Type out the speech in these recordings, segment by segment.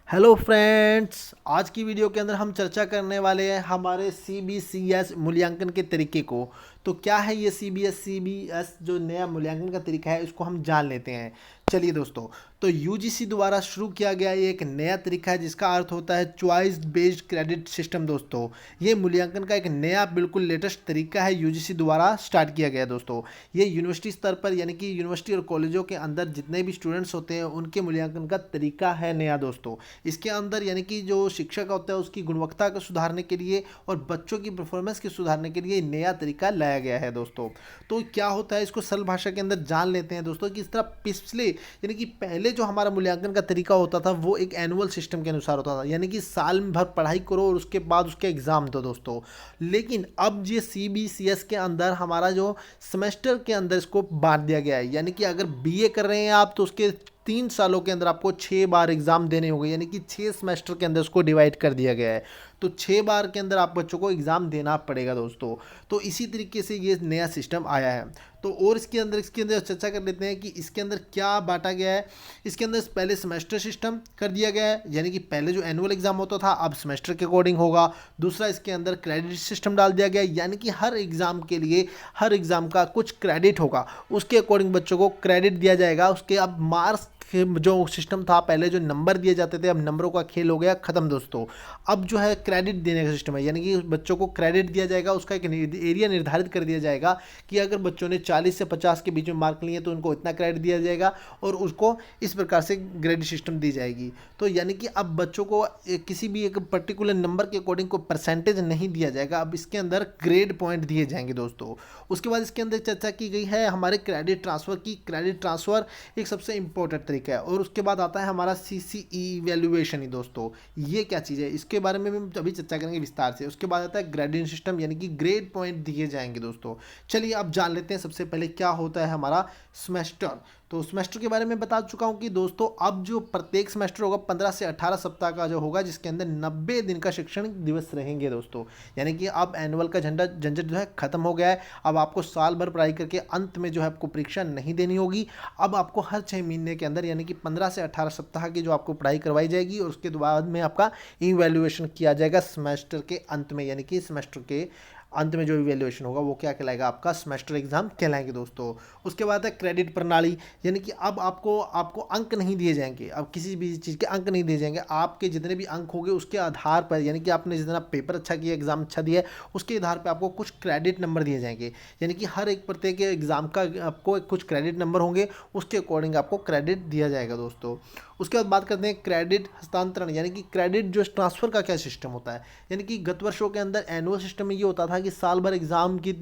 Hello friends, आज की video के अंदर हम चर्चा करने वाले हैं हमारे CBCS मूल्यांकन के तरीके को। तो क्या है ये CBS जो नया मूल्यांकन का तरीका है, इसको हम जान लेते हैं। चलिए दोस्तों, तो UGC द्वारा शुरू किया गया ये एक नया तरीका है जिसका अर्थ होता है चॉइस बेस्ड क्रेडिट सिस्टम। दोस्तों, ये मूल्यांकन का एक नया बिल्कुल लेटेस्ट तरीका है, UGC द्वारा स्टार्ट किया गया। दोस्तों, ये यूनिवर्सिटी स्तर पर यानी कि यूनिवर्सिटी और कॉलेजों के अंदर जितने भी स्टूडेंट्स होते हैं उनके मूल्यांकन का तरीका है नया। दोस्तों, इसके अंदर यानी कि जो शिक्षक होता है उसकी गुणवत्ता को सुधारने के लिए और बच्चों की परफॉर्मेंस के सुधारने के लिए नया तरीका लाया गया है। दोस्तों, तो क्या होता है, इसको सरल भाषा के अंदर जान लेते हैं दोस्तों कि इस तरह पिछले यानी कि पहले जो हमारा मूल्यांकन का तरीका होता था वो एक एनुअल सिस्टम के अनुसार होता था, यानी कि साल भर पढ़ाई करो और उसके बाद उसके एग्जाम दो। दोस्तों, लेकिन अब ये CBCS के अंदर हमारा जो सेमेस्टर के अंदर इसको बांट दिया गया है, यानी कि अगर BA कर रहे हैं आप तो उसके 3 सालों के अंदर आपको 6 बार एग्जाम देने होंगे, यानी कि 6 सेमेस्टर के अंदर उसको डिवाइड कर दिया गया है। तो 6 बार के अंदर आप बच्चों को एग्जाम देना पड़ेगा। दोस्तों, तो इसी तरीके से ये नया सिस्टम आया है। तो और इसके अंदर चर्चा कर लेते हैं कि इसके अंदर क्या बांटा गया है। इसके अंदर पहले सेमेस्टर सिस्टम कर दिया गया है, यानी कि पहले जो एनुअल एग्जाम होता था अब सेमेस्टर के अकॉर्डिंग होगा। दूसरा, इसके अंदर क्रेडिट सिस्टम डाल दिया गया है, यानी कि हर एग्जाम के लिए हर एग्जाम का कुछ क्रेडिट होगा, उसके अकॉर्डिंग बच्चों को क्रेडिट दिया जाएगा। उसके अब मार्क्स जो सिस्टम था, पहले जो नंबर दिए जाते थे, अब नंबरों का खेल हो गया खत्म। दोस्तों, अब जो है क्रेडिट देने का सिस्टम है, यानी कि बच्चों को क्रेडिट दिया जाएगा, उसका एक एरिया निर्धारित कर दिया जाएगा कि अगर बच्चों ने 40 से 50 के बीच में मार्क लिए तो उनको इतना क्रेडिट दिया जाएगा और उसको इस प्रकार से ग्रेड सिस्टम दी जाएगी। तो यानी कि अब बच्चों को किसी भी एक पर्टिकुलर नंबर के अकॉर्डिंग कोई परसेंटेज नहीं दिया जाएगा, अब इसके अंदर ग्रेड पॉइंट दिए जाएंगे। दोस्तों, उसके बाद इसके अंदर चर्चा की गई है हमारे क्रेडिट ट्रांसफ़र की। क्रेडिट ट्रांसफ़र एक सबसे इंपॉर्टेंट तरीका है। और उसके बाद आता है हमारा CCE इवेल्युएशन ही। दोस्तों, ये क्या चीज़ है, इसके बारे में हम अभी चर्चा करेंगे विस्तार से। उसके बाद आता है ग्रेडिंग सिस्टम, यानी कि ग्रेड पॉइंट दिए जाएंगे। दोस्तों, चलिए अब जान लेते हैं सबसे पहले क्या होता है हमारा सेमेस्टर। तो सेमेस्टर के बारे में बता चुका हूँ कि दोस्तों अब जो प्रत्येक सेमेस्टर होगा 15 से 18 सप्ताह का जो होगा, जिसके अंदर 90 दिन का शैक्षणिक दिवस रहेंगे। दोस्तों, यानी कि अब एनुअल का झंझट जो है खत्म हो गया है। अब आपको साल भर पढ़ाई करके अंत में जो है आपको परीक्षा नहीं देनी होगी। अब आपको हर 6 महीने के अंदर यानी कि 15 से 18 सप्ताह की जो आपको पढ़ाई करवाई जाएगी और उसके बाद में आपका इवैल्यूएशन किया जाएगा सेमेस्टर के अंत में, यानी कि सेमेस्टर के अंत में जो इवैल्यूएशन होगा वो क्या कहलाएगा, आपका सेमेस्टर एग्जाम कहलाएंगे। दोस्तों, उसके बाद है क्रेडिट प्रणाली, यानी कि अब आपको आपको अंक नहीं दिए जाएंगे, अब किसी भी चीज़ के अंक नहीं दिए जाएंगे। आपके जितने भी अंक होंगे उसके आधार पर, यानी कि आपने जितना पेपर अच्छा किया, एग्जाम अच्छा दिया है, उसके आधार पर आपको कुछ क्रेडिट नंबर दिए जाएंगे। यानी कि हर एक प्रत्येक एग्जाम का आपको कुछ क्रेडिट नंबर होंगे, उसके अकॉर्डिंग आपको क्रेडिट दिया जाएगा। दोस्तों, उसके बाद बात करते हैं क्रेडिट हस्तांतरण, यानी कि क्रेडिट जो ट्रांसफ़र का क्या सिस्टम होता है। यानी कि गत वर्षों के अंदर एनुअल सिस्टम में ये होता था कि साल भर एग्ज़ाम की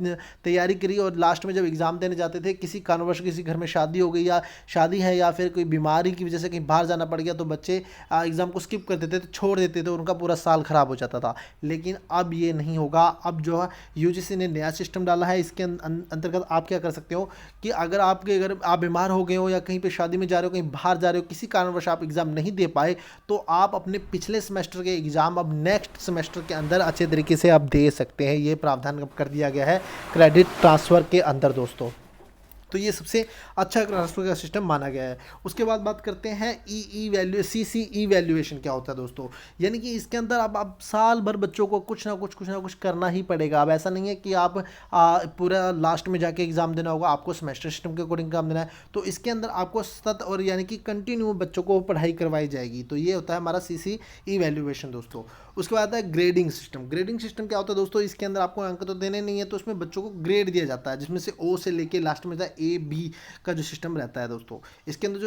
तैयारी करी और लास्ट में जब एग्ज़ाम देने जाते थे, किसी कारणवश किसी घर में शादी हो गई या शादी है या फिर कोई बीमारी की वजह से कहीं बाहर जाना पड़ गया तो बच्चे एग्ज़ाम को स्किप कर देते थे, छोड़ देते थे, उनका पूरा साल ख़राब हो जाता था। लेकिन अब ये नहीं होगा। अब जो है UGC ने नया सिस्टम डाला है। इसके अंतर्गत आप क्या कर सकते हो कि अगर आप बीमार हो गए हो या कहीं पे शादी में जा रहे हो, कहीं बाहर जा रहे हो, किसी कारणवश आप एग्ज़ाम नहीं दे पाए, तो आप अपने पिछले सेमेस्टर के एग्ज़ाम अब नेक्स्ट सेमेस्टर के अंदर अच्छे तरीके से आप दे सकते हैं। ये प्रावधान कर दिया गया है क्रेडिट ट्रांसफ़र के अंदर। दोस्तों, तो ये सबसे अच्छा ट्रांसफर का सिस्टम माना गया है। उसके बाद बात करते हैं CCE वैल्यूएशन क्या होता है। दोस्तों, यानी कि इसके अंदर अब साल भर बच्चों को कुछ ना कुछ करना ही पड़ेगा। अब ऐसा नहीं है कि आप पूरा लास्ट में जाके एग्ज़ाम देना होगा, आपको सेमेस्टर सिस्टम के अकॉर्डिंग एग्जाम देना है। तो इसके अंदर आपको सतत और यानी कि कंटिन्यू बच्चों को पढ़ाई करवाई जाएगी। तो ये होता है हमारा CCE वैल्यूएशन। दोस्तों, उसके बाद है ग्रेडिंग सिस्टम। ग्रेडिंग सिस्टम क्या होता है दोस्तों, इसके अंदर आपको अंक तो देने नहीं है, तो उसमें बच्चों को ग्रेड दिया जाता है, जिसमें से O से लेके लास्ट में A-B का जो सिस्टम रहता है। दोस्तों, इसके अंदर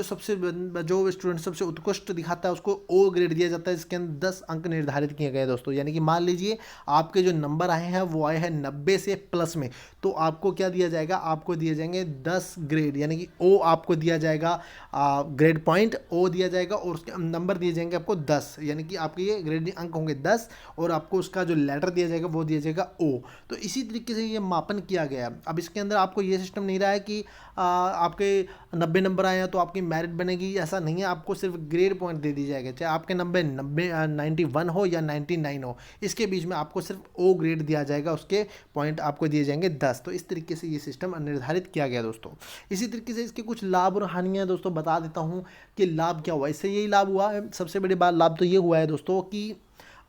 जो स्टूडेंट सबसे उत्कृष्ट दिखाता है उसको O ग्रेड दिया जाता है। इसके अंदर 10 अंक निर्धारित किए गए। दोस्तों, यानी कि मान लीजिए आपके जो नंबर आए हैं वो आए हैं 90 से प्लस में, तो आपको क्या दिया जाएगा, आपको दिए जाएंगे 10 ग्रेड, यानी कि O आपको दिया जाएगा, ग्रेड पॉइंट O दिया जाएगा और उसके नंबर दिए जाएंगे आपको 10, यानी कि आपके ये ग्रेडिंग अंक होंगे 10 और आपको उसका जो लेटर दिया जाएगा वो दिया जाएगा O। तो इसी तरीके से ये मापन किया गया। अब इसके अंदर आपको ये सिस्टम नहीं रहा है कि आपके 90 नंबर आए हैं तो आपकी मेरिट बनेगी, ऐसा नहीं है। आपको सिर्फ ग्रेड पॉइंट दे दी जाएगा, चाहे आपके नंबर 91 हो या 99 हो, इसके बीच में आपको सिर्फ ओ ग्रेड दिया जाएगा, उसके पॉइंट आपको दिए जाएंगे 10। तो इस तरीके से ये सिस्टम निर्धारित किया गया दोस्तों। इसी तरीके से इसके कुछ लाभ और हानियाँ दोस्तों बता देता हूँ कि लाभ क्या हुआ। इससे यही लाभ हुआ है, सबसे बड़ी बात लाभ तो ये हुआ है दोस्तों कि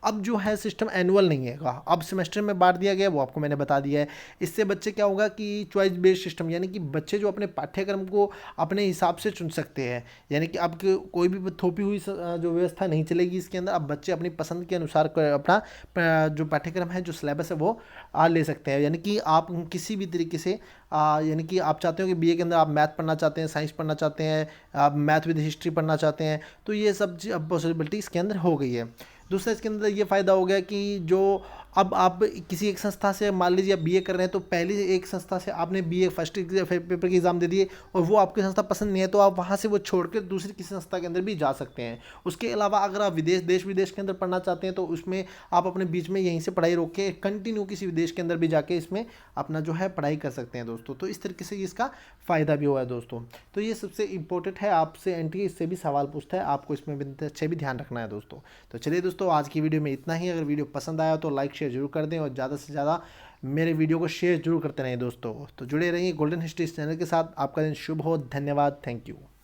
अब जो है सिस्टम एनुअल नहीं है, अब सेमेस्टर में बांट दिया गया, वो आपको मैंने बता दिया है। इससे बच्चे क्या होगा कि चॉइस बेस्ड सिस्टम, यानी कि बच्चे जो अपने पाठ्यक्रम को अपने हिसाब से चुन सकते हैं, यानी कि अब कोई भी थोपी हुई जो व्यवस्था नहीं चलेगी इसके अंदर। अब बच्चे अपनी पसंद के अनुसार अपना जो पाठ्यक्रम है, जो सिलेबस है, वो ले सकते हैं। यानी कि आप किसी भी तरीके से यानी कि आप चाहते हो कि बीए के अंदर आप मैथ पढ़ना चाहते हैं, साइंस पढ़ना चाहते हैं, आप मैथ विद हिस्ट्री पढ़ना चाहते हैं, तो ये सब अब पॉसिबिलिटी इसके अंदर हो गई है। दूसरा इसके अंदर ये फ़ायदा हो गया कि जो अब आप किसी एक संस्था से मान लीजिए आप बीए कर रहे हैं, तो पहले एक संस्था से आपने बीए फर्स्ट पेपर के एग्ज़ाम दे दिए और वो आपकी संस्था पसंद नहीं है, तो आप वहाँ से वो छोड़कर दूसरी किसी संस्था के अंदर भी जा सकते हैं। उसके अलावा अगर आप देश विदेश के अंदर पढ़ना चाहते हैं, तो उसमें आप अपने बीच में यहीं से पढ़ाई रोक के कंटिन्यू किसी विदेश के अंदर भी जाके इसमें अपना जो है पढ़ाई कर सकते हैं दोस्तों। तो इस तरीके से इसका फ़ायदा भी हुआ है दोस्तों। तो ये सबसे इंपॉर्टेंट है, आपसे एनटीए इससे भी सवाल पूछता है, आपको इसमें भी अच्छे भी ध्यान रखना है दोस्तों। तो चलिए दोस्तों, आज की वीडियो में इतना ही। अगर वीडियो पसंद आया तो लाइक शेयर जरूर कर दें और ज़्यादा से ज़्यादा मेरे वीडियो को शेयर जरूर करते रहें दोस्तों। तो जुड़े रहिए गोल्डन हिस्ट्री चैनल के साथ। आपका दिन शुभ हो। धन्यवाद। Thank you.